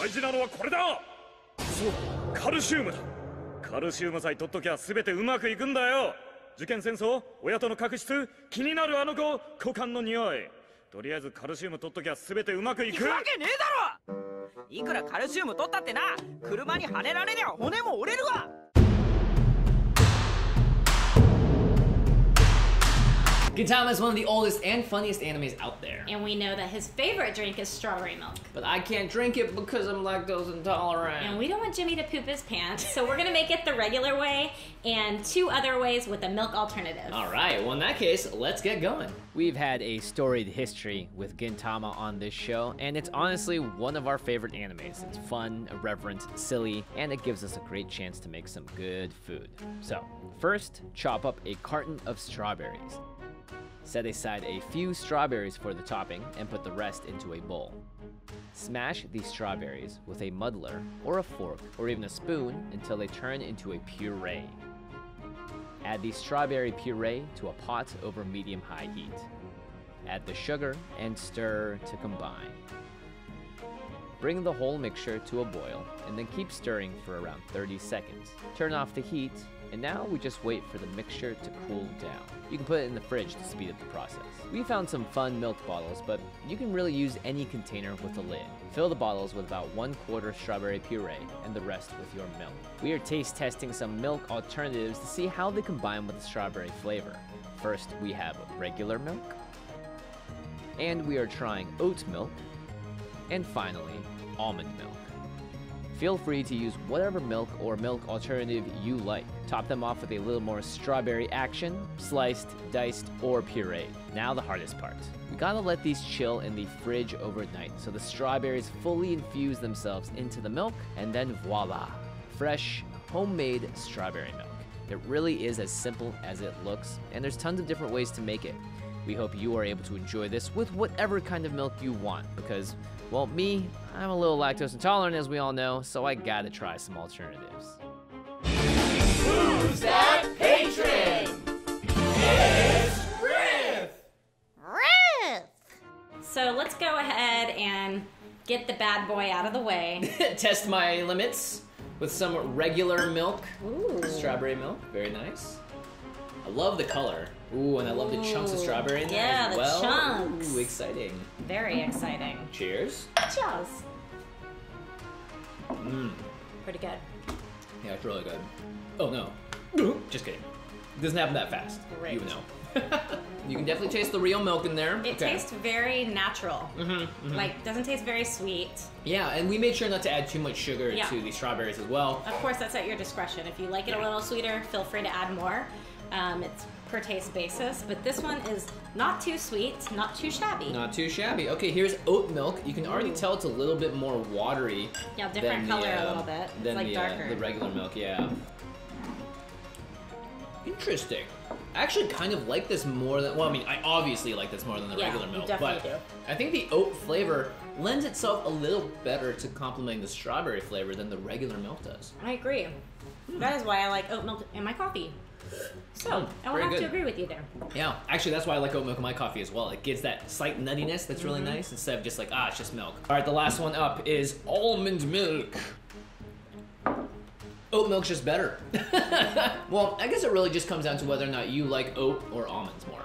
大事なのはこれだ。そう、カルシウムだ。カルシウムさえ取っときゃ全てうまくいくんだよ。受験戦争、親との確執、気になるあの子、股間の匂い。とりあえずカルシウム取っときゃ全てうまくいく。いくわけねえだろ。いくらカルシウム取ったってな、車にはねられりゃ骨も折れるわ。Gintama is one of the oldest and funniest animes out there. And we know that his favorite drink is strawberry milk. But I can't drink it because I'm lactose intolerant. And we don't want Jimmy to poop his pants, so we're gonna make it the regular way and 2 other ways with a milk alternative. Alright, well in that case, let's get going. We've had a storied history with Gintama on this show, and it's honestly one of our favorite animes. It's fun, irreverent, silly, and it gives us a great chance to make some good food. So, first, chop up a carton of strawberries. Set aside a few strawberries for the topping and put the rest into a bowl. Smash these strawberries with a muddler or a fork or even a spoon until they turn into a puree. Add the strawberry puree to a pot over medium-high heat. Add the sugar and stir to combine. Bring the whole mixture to a boil and then keep stirring for around 30 seconds. Turn off the heat, and now we just wait for the mixture to cool down. You can put it in the fridge to speed up the process. We found some fun milk bottles, but you can really use any container with a lid. Fill the bottles with about 1/4 strawberry puree and the rest with your milk. We are taste testing some milk alternatives to see how they combine with the strawberry flavor. First, we have regular milk, and we are trying oat milk, and finally, almond milk. Feel free to use whatever milk or milk alternative you like. Top them off with a little more strawberry action, sliced, diced, or pureed. Now the hardest part. We gotta let these chill in the fridge overnight so the strawberries fully infuse themselves into the milk, and then voila, fresh, homemade strawberry milk. It really is as simple as it looks, and there's tons of different ways to make it. We hope you are able to enjoy this with whatever kind of milk you want, because, well, me, I'm a little lactose intolerant, as we all know, so I gotta try some alternatives. Who's that patron? It's Riff! Riff! So let's go ahead and get the bad boy out of the way. Test my limits with some regular milk. Ooh. Strawberry milk, very nice. I love the color. Ooh, and I love the chunks of strawberry in there as well. Yeah, the chunks. Ooh, exciting. Very exciting. Cheers. Cheers. Mmm. Pretty good. Yeah, it's really good. Oh no. Just kidding. It doesn't happen that fast. Great. You know. You can definitely taste the real milk in there. It tastes very natural. Like, doesn't taste very sweet. Yeah, and we made sure not to add too much sugar to the strawberries as well. Of course, that's at your discretion. If you like it a little sweeter, feel free to add more. It's per taste basis, but this one is not too sweet, not too shabby. Not too shabby. Okay, here's oat milk. You can already tell it's a little bit more watery. Yeah, different color a little bit. It's like darker. The regular milk, yeah. Interesting. I actually kind of like this more than, well, I mean, I obviously like this more than the regular milk, definitely but do. I think the oat flavor lends itself a little better to complementing the strawberry flavor than the regular milk does. I agree. That is why I like oat milk in my coffee. So, I will have to agree with you there. Yeah, actually that's why I like oat milk in my coffee as well. It gives that slight nuttiness that's really nice instead of just like, it's just milk. All right, the last one up is almond milk. Oat milk's just better. Well, I guess it really just comes down to whether or not you like oat or almonds more.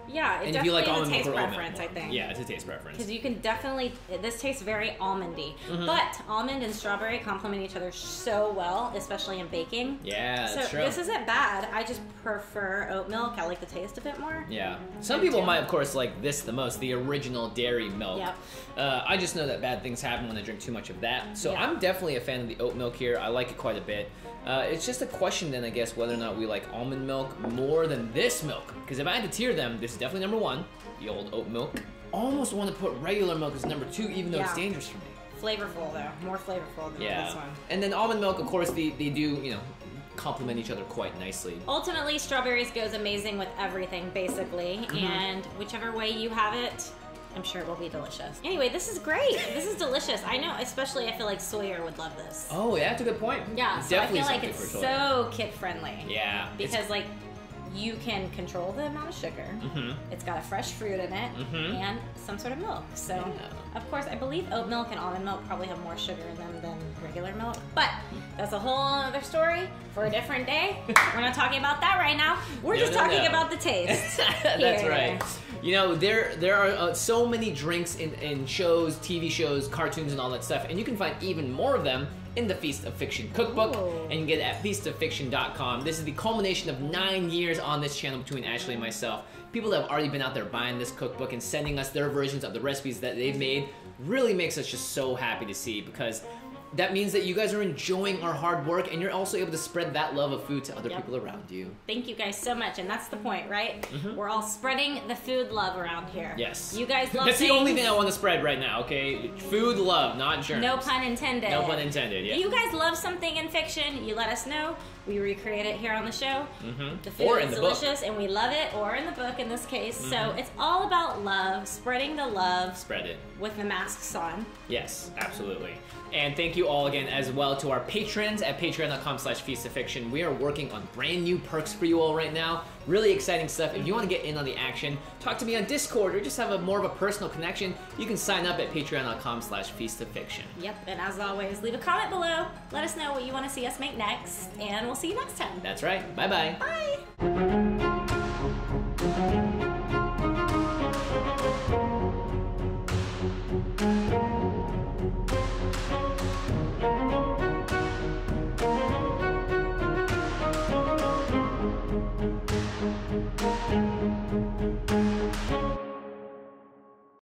Yeah, it and definitely if you like is almond a taste milk or preference, I think. Yeah, it's a taste preference. Because you can definitely, this tastes very almondy. But almond and strawberry complement each other so well, especially in baking. Yeah, that's true. So this isn't bad. I just prefer oat milk. I like the taste of it more. Yeah. Some people might, of course, like this the most, the original dairy milk. Yep. I just know that bad things happen when I drink too much of that. So I'm definitely a fan of the oat milk here. I like it quite a bit. It's just a question then, I guess, whether or not we like almond milk more than this milk. Because if I had to tier them, this is definitely number 1, the old oat milk. Almost want to put regular milk as number 2, even though it's dangerous for me. Flavorful, though. More flavorful than this one. And then almond milk, of course, they do, you know, complement each other quite nicely. Ultimately, strawberries goes amazing with everything, basically. And whichever way you have it, I'm sure it will be delicious. Anyway, this is great. This is delicious. I know, especially I feel like Sawyer would love this. Oh, yeah, that's a good point. Yeah, so definitely I feel like it's so kid-friendly. Yeah. Because, like, you can control the amount of sugar. It's got a fresh fruit in it and some sort of milk. So, of course, I believe oat milk and almond milk probably have more sugar in them than regular milk. But that's a whole other story for a different day. We're not talking about that right now. We're just talking about the taste. That's right. You know, there are so many drinks in shows, TV shows, cartoons, and all that stuff, and you can find even more of them in the Feast of Fiction cookbook, and you can get it at feastoffiction.com. This is the culmination of 9 years on this channel between Ashley and myself. People that have already been out there buying this cookbook and sending us their versions of the recipes that they've made really makes us just so happy to see, because that means that you guys are enjoying our hard work and you're also able to spread that love of food to other people around you. Thank you guys so much, and that's the point, right? We're all spreading the food love around here. Yes. You guys love That's things. the only thing I want to spread right now, okay? Food love, not germs. No pun intended. No pun intended, yeah. If you guys love something in fiction, you let us know. We recreate it here on the show. The food Or in is the delicious, and we love it, or in the book in this case. So it's all about love, spreading the love. Spread it. With the masks on. Yes, absolutely. And thank you all again as well to our patrons at patreon.com/feastoffiction. We are working on brand new perks for you all right now. Really exciting stuff. If you want to get in on the action, talk to me on Discord, or just have more of a personal connection, you can sign up at patreon.com/feastoffiction. Yep, and as always, leave a comment below. Let us know what you want to see us make next, and we'll see you next time. That's right. Bye-bye. Bye.